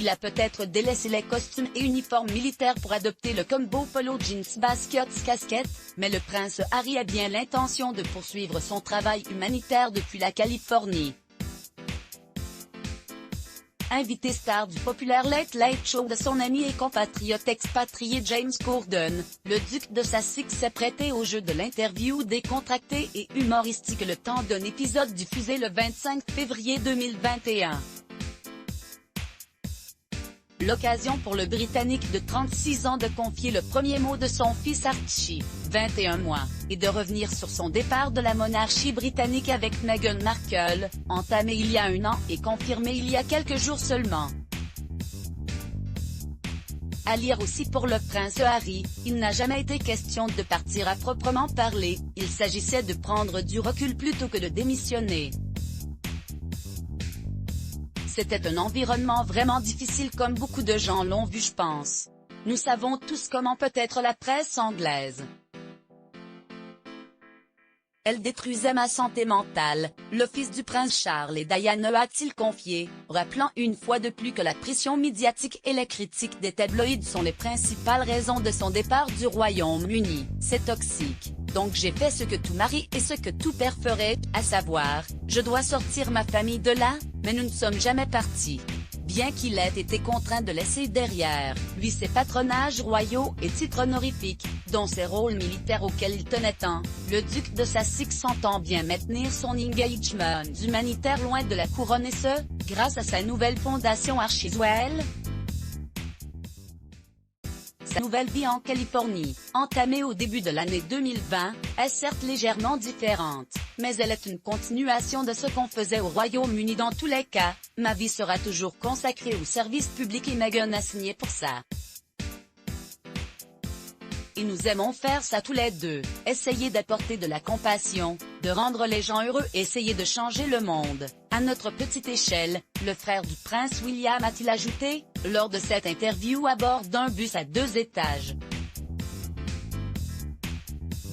Il a peut-être délaissé les costumes et uniformes militaires pour adopter le combo polo jeans baskets casquette, mais le prince Harry a bien l'intention de poursuivre son travail humanitaire depuis la Californie. Invité star du populaire Late Late Show de son ami et compatriote expatrié James Corden, le duc de Sussex s'est prêté au jeu de l'interview décontractée et humoristique le temps d'un épisode diffusé le 25 février 2021. L'occasion pour le Britannique de 36 ans de confier le premier mot de son fils Archie, 21 mois, et de revenir sur son départ de la monarchie britannique avec Meghan Markle, entamé il y a un an et confirmé il y a quelques jours seulement. À lire aussi pour le prince Harry, il n'a jamais été question de partir à proprement parler, il s'agissait de prendre du recul plutôt que de démissionner. C'était un environnement vraiment difficile comme beaucoup de gens l'ont vu je pense. Nous savons tous comment peut être la presse anglaise. Elle détruisait ma santé mentale, le fils du prince Charles et Diana a-t-il confié, rappelant une fois de plus que la pression médiatique et les critiques des tabloïds sont les principales raisons de son départ du Royaume-Uni. C'est toxique. Donc j'ai fait ce que tout mari et ce que tout père ferait, à savoir, je dois sortir ma famille de là, mais nous ne sommes jamais partis. Bien qu'il ait été contraint de laisser derrière lui ses patronages royaux et titres honorifiques, dont ses rôles militaires auxquels il tenait tant, le duc de Sussex entend bien maintenir son engagement humanitaire loin de la couronne et ce, grâce à sa nouvelle fondation Archie's-Well. Sa nouvelle vie en Californie, entamée au début de l'année 2020, est certes légèrement différente, mais elle est une continuation de ce qu'on faisait au Royaume-Uni dans tous les cas. Ma vie sera toujours consacrée au service public et Meghan a signé pour ça. Et nous aimons faire ça tous les deux, essayer d'apporter de la compassion, de rendre les gens heureux et essayer de changer le monde, à notre petite échelle, le frère du prince William a-t-il ajouté, lors de cette interview à bord d'un bus à 2 étages.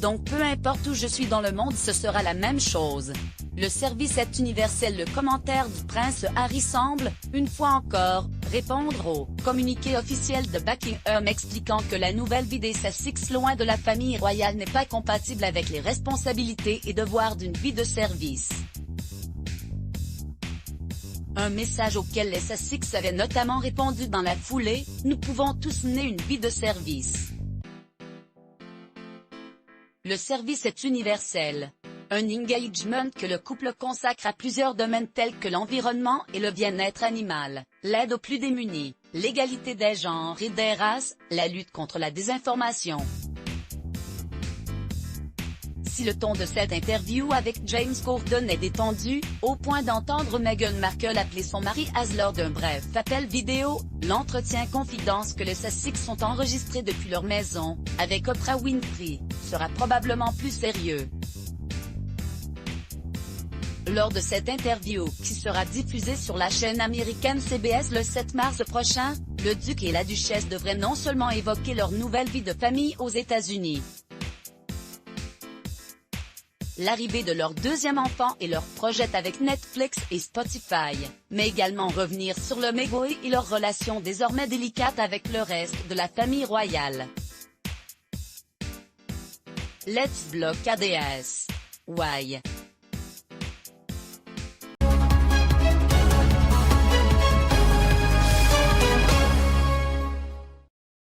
Donc peu importe où je suis dans le monde ce sera la même chose. Le service est universel. Le commentaire du prince Harry semble, une fois encore, répondre au communiqué officiel de Buckingham expliquant que la nouvelle vie des Sussex loin de la famille royale n'est pas compatible avec les responsabilités et devoirs d'une vie de service. Un message auquel les Sussex avaient notamment répondu dans la foulée, nous pouvons tous mener une vie de service. Le service est universel. Un engagement que le couple consacre à plusieurs domaines tels que l'environnement et le bien-être animal, l'aide aux plus démunis, l'égalité des genres et des races, la lutte contre la désinformation. Si le ton de cette interview avec James Corden est détendu, au point d'entendre Meghan Markle appeler son mari Az lors d'un bref appel vidéo, l'entretien confidence que les Sussex ont enregistré depuis leur maison, avec Oprah Winfrey, sera probablement plus sérieux. Lors de cette interview, qui sera diffusée sur la chaîne américaine CBS le 7 mars prochain, le duc et la duchesse devraient non seulement évoquer leur nouvelle vie de famille aux États-Unis, l'arrivée de leur deuxième enfant et leur projet avec Netflix et Spotify, mais également revenir sur le mégot et leur relation désormais délicate avec le reste de la famille royale. Let's block ADS. Why?